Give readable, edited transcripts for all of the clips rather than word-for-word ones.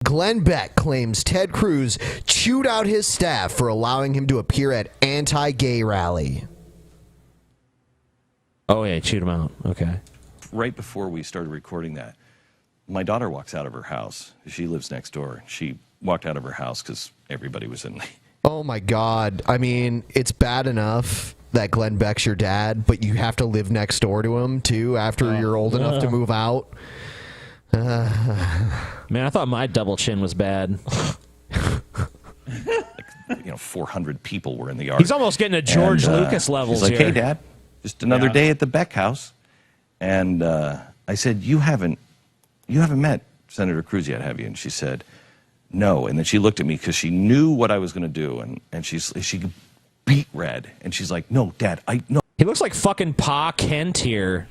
Glenn Beck claims Ted Cruz chewed out his staff for allowing him to appear at anti-gay rally. Oh, yeah, chewed him out. Okay. Right before we started recording that, my daughter walks out of her house. She lives next door. She walked out of her house because everybody was in. Oh, my God. I mean, it's bad enough that Glenn Beck's your dad, but you have to live next door to him, too, after you're old enough to move out. Man, I thought my double chin was bad. 400 people were in the yard. He's almost getting to George Lucas levels he's like, here. Hey, Dad, just another day at the Beck house. And I said, you haven't met Senator Cruz yet, have you? And she said, no. And then she looked at me because she knew what I was going to do. And she beat red. And she's like, no, Dad, no. He looks like fucking Pa Kent here.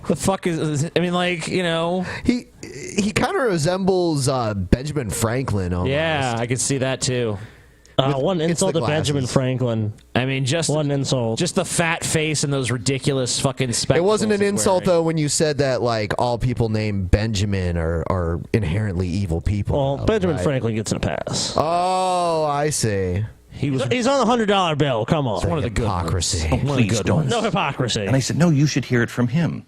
The fuck is, I mean, like, you know. He kind of resembles Benjamin Franklin almost. Yeah, I could see that too. One insult to Benjamin Franklin. I mean, just one insult. Just the fat face and those ridiculous fucking spectacles. It wasn't an insult, though, when you said that, like, all people named Benjamin are inherently evil people. Well, Benjamin Franklin gets a pass. Oh, I see. He's on the $100 bill. Come on. It's one of the hypocrisy. Oh, please don't. No hypocrisy. And I said, no, you should hear it from him.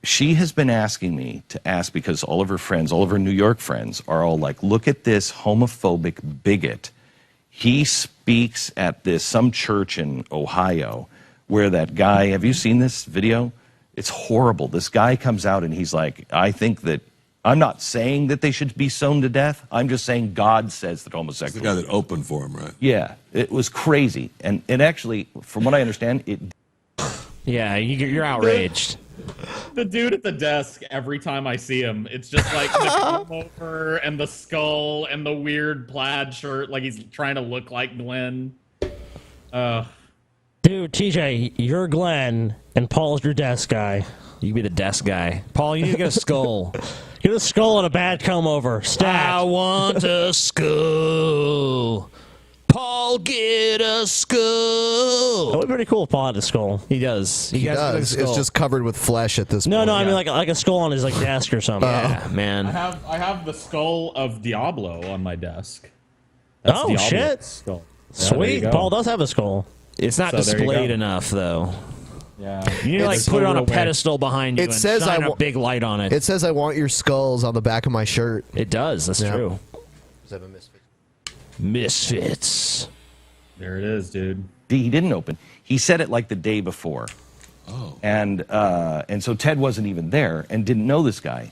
She has been asking me to ask because all of her friends, all of her New York friends are all like, look at this homophobic bigot. He speaks at some church in Ohio where that guy, have you seen this video? It's horrible. This guy comes out and he's like, I'm not saying that they should be stoned to death. I'm just saying God says that homosexuals. It's the guy that opened for him, right? Yeah, it was crazy. And actually, from what I understand, Yeah, you're outraged. The dude at the desk, every time I see him, it's just like the comb over and the skull and the weird plaid shirt, like he's trying to look like Glenn. Dude, TJ, you're Glenn, and Paul's your desk guy. You be the desk guy. Paul, you need to get a skull. Get a skull and a bad comb over. Stat. I want a skull. Paul, get a skull. That would be pretty cool if Paul had a skull. He does. He does. It's just covered with flesh at this point. No, I mean like a skull on his like desk or something. Yeah, man. I have the skull of Diablo on my desk. That's Oh, Diablo's shit. skull. Yeah, Sweet. Paul does have a skull. It's not So there you displayed go. enough, though. Yeah. You need to like put it on a pedestal behind you It and says shine a big light on it. It says I want your skulls on the back of my shirt. It does. That's true. Does it have a misfit? Misfits. There it is, dude. he didn't open. He said it like the day before. Oh. And so Ted wasn't even there and didn't know this guy.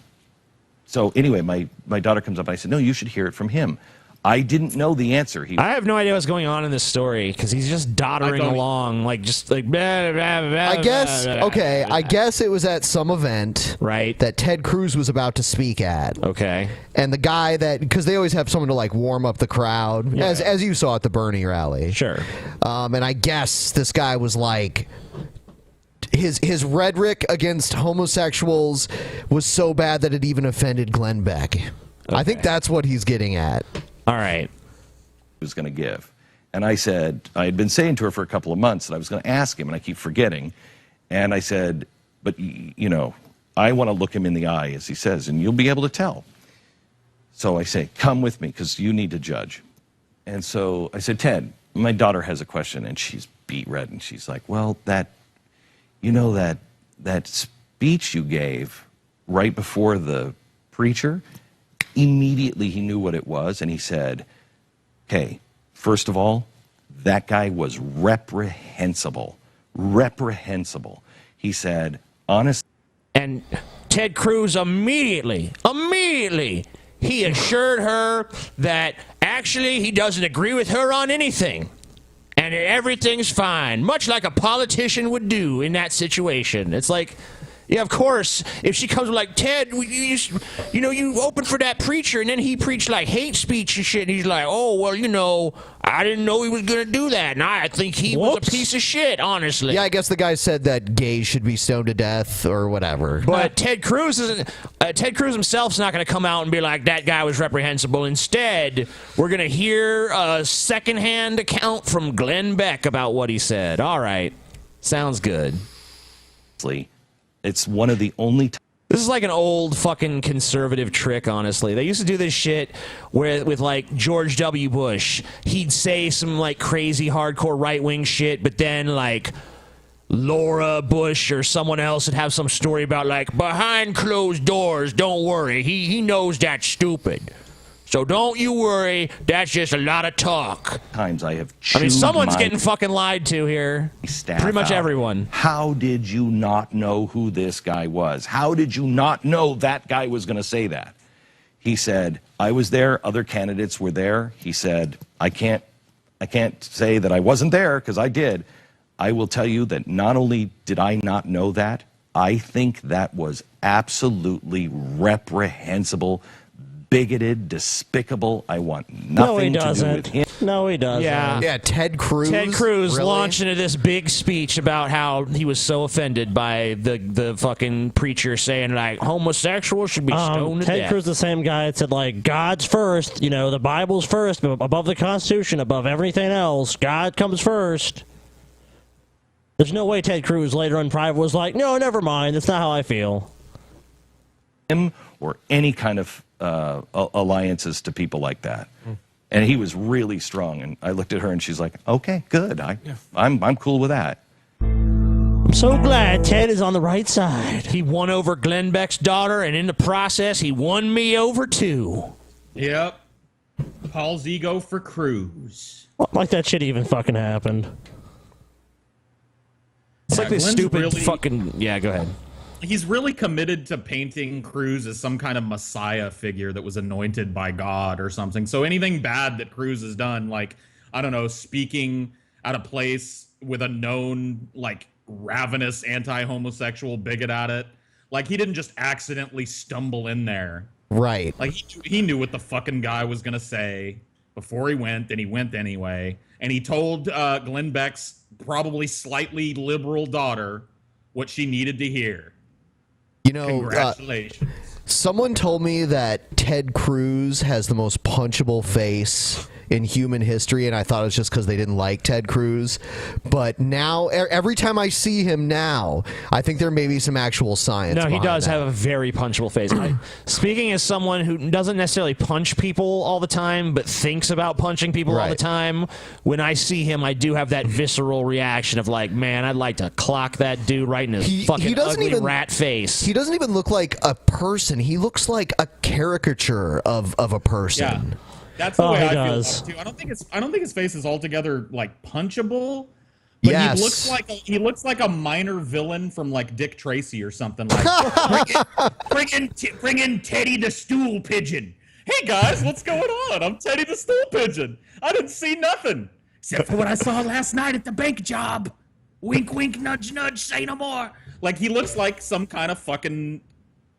So anyway, my daughter comes up and I said, no, you should hear it from him. I didn't know the answer. I have no idea what's going on in this story because he's just doddering along, like just like. Blah, blah, blah, I guess blah, blah, okay. blah. I guess it was at some event, right, that Ted Cruz was about to speak at. Okay, and the guy because they always have someone to like warm up the crowd, Yeah. as you saw at the Bernie rally. Sure. And I guess this guy was like. His rhetoric against homosexuals was so bad that it even offended Glenn Beck. I think that's what he's getting at. All right. Was going to give. And I said, I had been saying to her for a couple of months that I was going to ask him, and I keep forgetting. And I said, but, you know, I want to look him in the eye, as he says, and you'll be able to tell. So I say, come with me, because you need to judge. And so I said, Ted, my daughter has a question, and she's beet red, and she's like, well, that speech you gave right before the preacher, immediately he knew what it was, and he said, okay, first of all, that guy was reprehensible. Reprehensible. He said, honestly. And Ted Cruz immediately, he assured her that actually he doesn't agree with her on anything. And everything's fine, much like a politician would do in that situation. It's like, yeah, of course, if she comes like, Ted, you opened for that preacher, and then he preached like hate speech and shit, and he's like, oh, well, I didn't know he was going to do that, and I think he was a piece of shit, honestly. Yeah, I guess the guy said that gays should be stoned to death or whatever. But Ted Cruz himself's not going to come out and be like, that guy was reprehensible. Instead, we're going to hear a secondhand account from Glenn Beck about what he said. All right. Sounds good. It's one of the only This is like an old fucking conservative trick, honestly. They used to do this shit with like George W. Bush. He'd say some like crazy hardcore right-wing shit, but then like Laura Bush or someone else would have some story about like behind closed doors, don't worry, he knows that's stupid. So don't you worry, that's just a lot of talk. Times I have chewed Someone's my getting fucking lied to here. staff Pretty much out. everyone. How did you not know who this guy was? How did you not know that guy was going to say that? He said, I was there, other candidates were there. He said, I can't say that I wasn't there because I did. I will tell you that not only did I not know that, I think that was absolutely reprehensible, bigoted, despicable. I want nothing to do with him. No, he doesn't. Yeah, Ted Cruz. Ted Cruz Really? launched into this big speech about how he was so offended by the fucking preacher saying like homosexuals should be stoned to Ted death. Cruz, the same guy that said like God's first, the Bible's first, above the Constitution, above everything else. God comes first. There's no way Ted Cruz later in private was like, no, never mind. That's not how I feel. Him or any kind of alliances to people like that. And he was really strong. And I looked at her and she's like, okay, good. I'm cool with that. I'm so glad Ted is on the right side. He won over Glenn Beck's daughter, and in the process, he won me over too. Yep. Paul's ego for Cruz. Like that shit even fucking happened. It's like this Glenn's stupid really- fucking... Yeah, go ahead. He's really committed to painting Cruz as some kind of messiah figure that was anointed by God or something. So anything bad that Cruz has done, like, I don't know, speaking at a place with a known, like, ravenous anti-homosexual bigot at it, like, he didn't just accidentally stumble in there. Right. Like, he knew what the fucking guy was going to say before he went, and he went anyway. And he told Glenn Beck's probably slightly liberal daughter what she needed to hear. Congratulations. Someone told me that Ted Cruz has the most punchable face in human history, and I thought it was just because they didn't like Ted Cruz. But now, every time I see him now, I think there may be some actual science. No, he behind does that. have a very punchable face. Speaking as someone who doesn't necessarily punch people all the time, but thinks about punching people all the Right. time, when I see him, I do have that visceral reaction of like, man, I'd like to clock that dude right in his fucking ugly rat face. He doesn't even look like a person. He looks like a caricature of a person. Yeah. That's the way he I does. feel about it too. I don't think his face is altogether like punchable, but Yes. he looks like a minor villain from like Dick Tracy or something. Like bring in Teddy the stool pigeon. Hey guys, what's going on? I'm Teddy the stool pigeon. I didn't see nothing except for what I saw last night at the bank job. Wink, wink, nudge, nudge. Say no more. Like he looks like some kind of fucking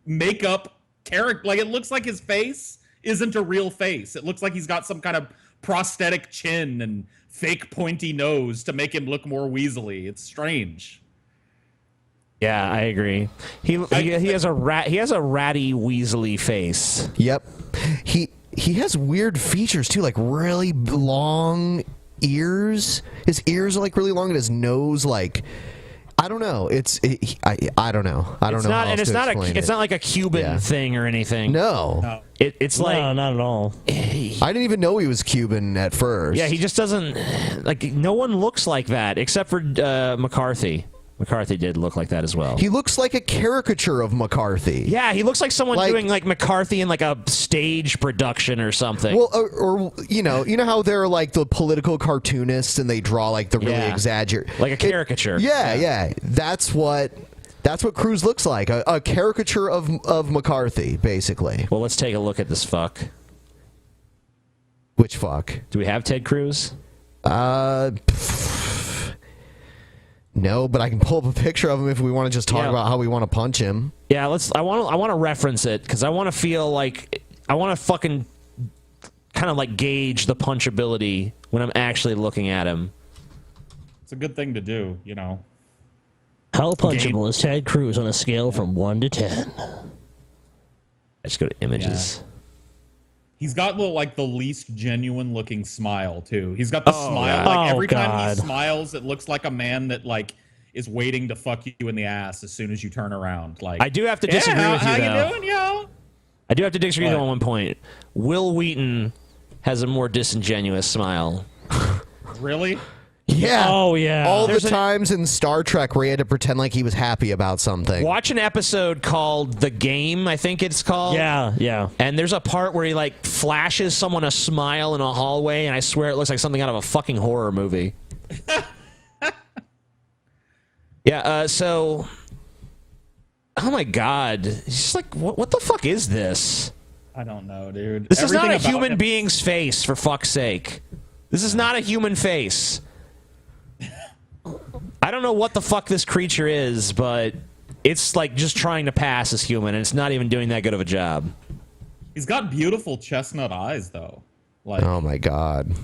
makeup character. Like it looks like his face isn't a real face. It looks like he's got some kind of prosthetic chin and fake pointy nose to make him look more weaselly. It's strange. Yeah, I agree. He has a ratty, weaselly face. Yep. He has weird features too, like really long ears. His ears are like really long, and his nose like. I don't know. I don't know. I don't know. Not, how and else it's to not explain it's it. not like a Cuban thing or anything. No. It's like No, not at all. I didn't even know he was Cuban at first. Yeah, he just doesn't like. No one looks like that except for McCarthy. McCarthy did look like that as well. He looks like a caricature of McCarthy. Yeah, he looks like someone Like- doing like McCarthy in like a stage production or something. Well, or you know how they're like the political cartoonists and they draw like the really Yeah. exaggerate, like a caricature. Yeah. That's what Cruz looks like, a caricature of McCarthy, basically. Well, let's take a look at this fuck. Which fuck? Do we have Ted Cruz? No, but I can pull up a picture of him if we want to just talk Yeah. about how we want to punch him. Yeah, I want to reference it because I want to feel like I want to fucking kind of like gauge the punchability when I'm actually looking at him. It's a good thing to do, you know. How punchable is Ted Cruz on a scale from 1 to 10? Let's go to images. He's got the least genuine looking smile too. He's got the smile. yeah. Like Oh, every time he God. smiles, it looks like a man that like is waiting to fuck you in the ass as soon as you turn around. Like, I do have to disagree with you, how though. you doing, yo? I do have to disagree with you What? on one point. Will Wheaton has a more disingenuous smile. Really? Yeah. Oh, yeah. All There's the times in Star Trek where he had to pretend like he was happy about something. Watch an episode called The Game, I think it's called. Yeah. And there's a part where he like flashes someone a smile in a hallway, and I swear it looks like something out of a fucking horror movie. Yeah, so oh my god. It's just like what the fuck is this? I don't know, dude. This is not a Everything about human him- being's face, for fuck's sake. This is not a human face. I don't know what the fuck this creature is, but it's like just trying to pass as human, and it's not even doing that good of a job. He's got beautiful chestnut eyes, though. Like, Oh my god.